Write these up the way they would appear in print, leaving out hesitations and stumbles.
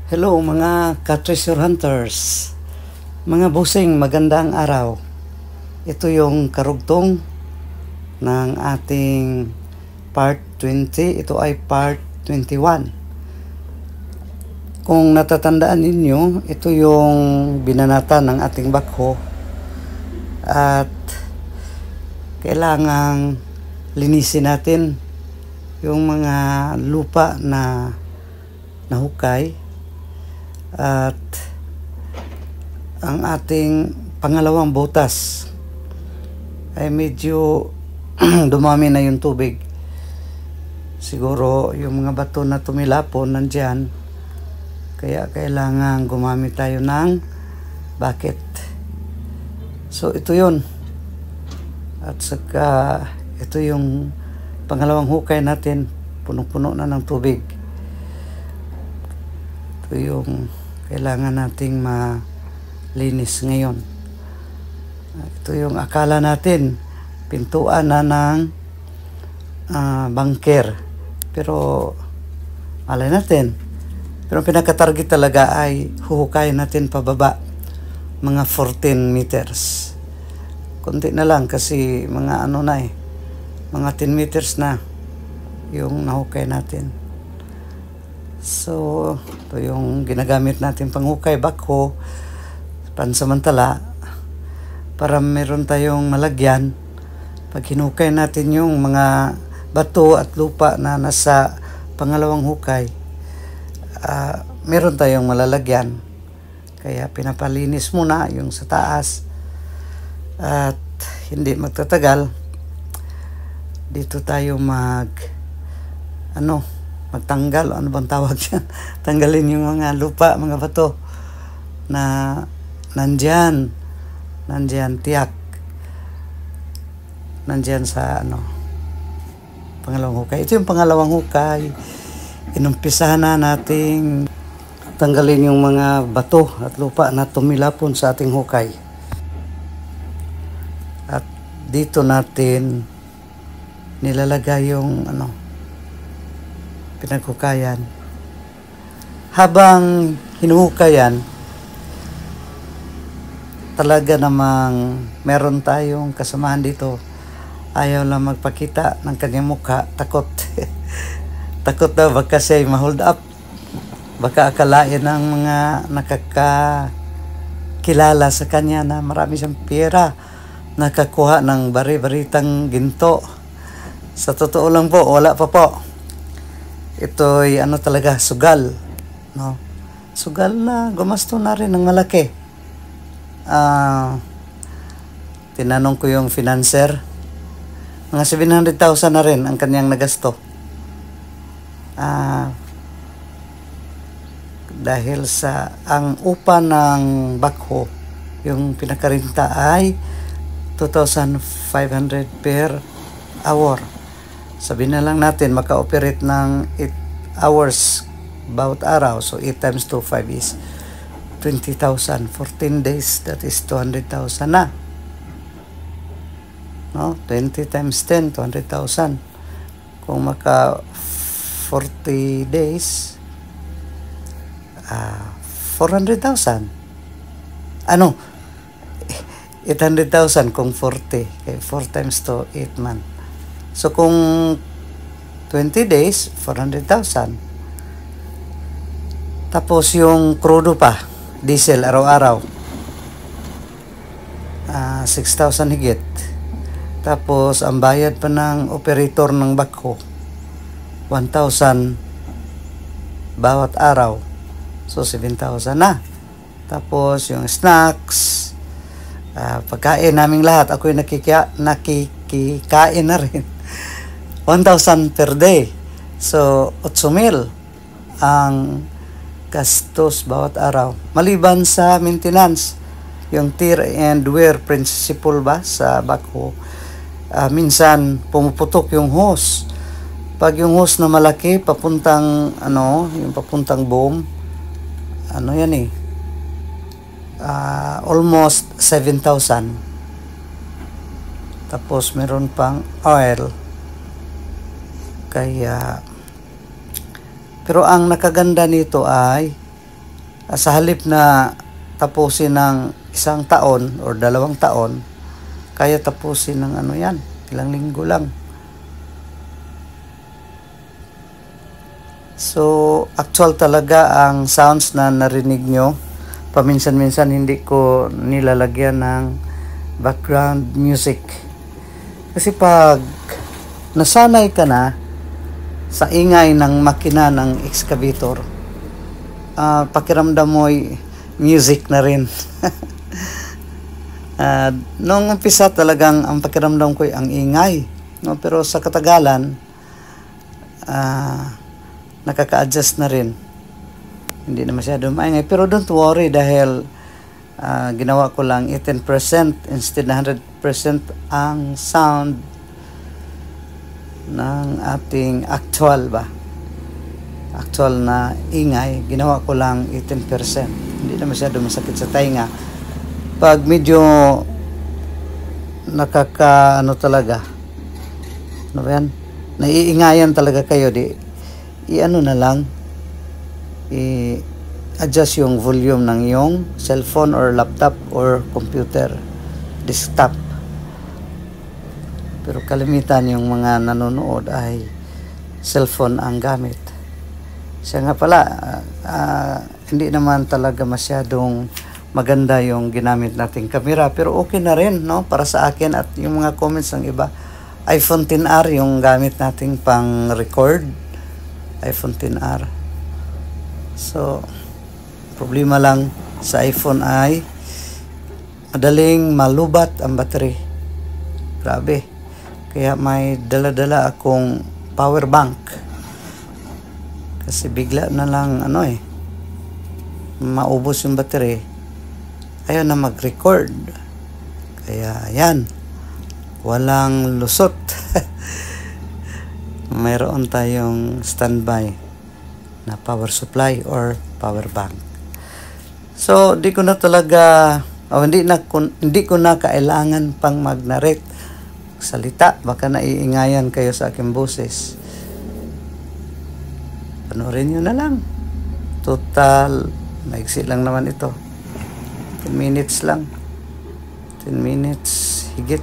Hello mga ka-treasure hunters, mga busing, magandang araw. Ito yung karugtong ng ating part 20. Ito ay part 21. Kung natatandaan ninyo, ito yung binanata ng ating bakho at kailangang linisin natin yung mga lupa na nahukay. At ang ating pangalawang butas ay medyo dumami na yung tubig. Siguro yung mga bato na tumilapon nandyan, kaya kailangan gumamit tayo ng bucket. So ito yun. At saka ito yung pangalawang hukay natin, punong-puno na ng tubig. Ito yung kailangan nating malinis ngayon. Ito yung akala natin pintuan na ng bunker, pero malay natin. Pero ang pinaka-target talaga ay huhukayin natin pababa, mga 14 meters. Kunti na lang kasi mga mga 10 meters na yung nahukay natin. So, ito yung ginagamit natin panghukay, bakho, pansamantala, para meron tayong malagyan. Pag hinukay natin yung mga bato at lupa na nasa pangalawang hukay, meron tayong malalagyan. Kaya pinapalinis muna yung sa taas. At hindi magtatagal, dito tayo magtanggal, ano bang tawag yan? Tanggalin yung mga lupa, mga bato na nandyan tiyak, nandyan sa pangalawang hukay. Ito yung pangalawang hukay. Inumpisahan na nating tanggalin yung mga bato at lupa na tumilapon sa ating hukay. At dito natin nilalagay yung pinaghukayan. Habang hinuhukayan, talaga namang meron tayong kasamahan dito. Ayaw lang magpakita ng kanyang mukha, takot. Takot daw baka siya ma-hold up. Baka akalain ng mga nakakakilala sa kanya na marami siyang pera, nakakuha ng bari-baritang ginto. Sa totoo lang po, wala pa po. Ito'y talaga, sugal, no? Sugal na gumasto na rin ng malaki. Tinanong ko yung financer, mga 700,000 na rin ang kanyang nagasto. Dahil sa ang upa ng bakho, yung pinakarinta ay 2,500 per hour. Sabihin na lang natin, maka-operate ng 8 hours bawat araw. So, 8 times 2, 5 is 20,000. 14 days, that is 200,000 na. No? 20 times 10, 200,000. Kung maka 40 days, 400,000. 800,000 kung 40. Okay, 4 times 2, 8 man. So, kung 20 days, 400,000. Tapos, yung crudo pa, diesel, araw-araw, 6,000 higit. Tapos, ang bayad pa ng operator ng bakho, 1,000 bawat araw. So, 7,000 na. Tapos, yung snacks, pagkain naming lahat, ako'y nakikikain na rin. 1,000 per day. So, 8,000 ang gastos bawat araw. Maliban sa maintenance, yung tear and wear principle ba sa bakho. Minsan, pumuputok yung hose. Pag yung hose na malaki, papuntang, yung papuntang boom, almost 7,000. Tapos, meron pang oil. Kaya, pero ang nakaganda nito ay Sa halip na tapusin ng 1 taon or 2 taon, kaya tapusin ng ano yan, ilang linggo lang. So, actual talaga ang sounds na narinig nyo. Paminsan-minsan hindi ko nilalagyan ng background music. Kasi pag nasanay ka na sa ingay ng makina ng excavator, pakiramdam mo'y music na rin. Nung umpisa talagang ang pakiramdam ko ay ang ingay. No? Pero sa katagalan, nakaka-adjust na rin. Hindi na masyado maingay. Pero don't worry dahil ginawa ko lang 18% instead na 100% ang sound ng ating actual na ingay. Ginawa ko lang 18%. Hindi na masyado masakit sa tainga. Pag medyo talaga, ano ba yan? Naiingayan talaga kayo, i-ano na lang, i-adjust yung volume ng iyong cellphone or laptop or computer, desktop. Pero kalimitan yung mga nanonood ay cellphone ang gamit. Siya nga pala, hindi naman talaga masyadong maganda yung ginamit nating camera, pero okay na rin, no? Para sa akin at yung mga comments ng iba. iPhone XR yung gamit nating pang record, iPhone XR. So, problema lang sa iPhone ay madaling malubat ang battery. Grabe. Kaya may dala-dala akong power bank. Kasi bigla na lang maubos yung battery. Ayaw na mag-record. Kaya yan. Walang lusot. Mayroon tayong standby na power supply or power bank. So, hindi ko na kailangan pang mag-narrate salita. Baka naiingayan kayo sa aking boses. Panoorin nyo na lang. Total, maiksi lang naman ito. 10 minutes lang. 10 minutes higit.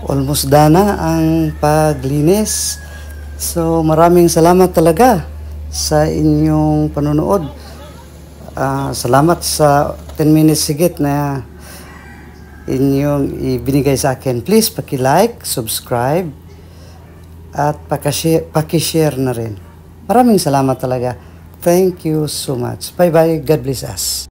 almost done na ang paglinis. So maraming salamat talaga sa inyong panonood. Salamat sa 10 minutes higit na inyong ibinigay sa akin. Please paki-like, subscribe, at paki-share na rin. Maraming salamat talaga. Thank you so much. Bye-bye. God bless us.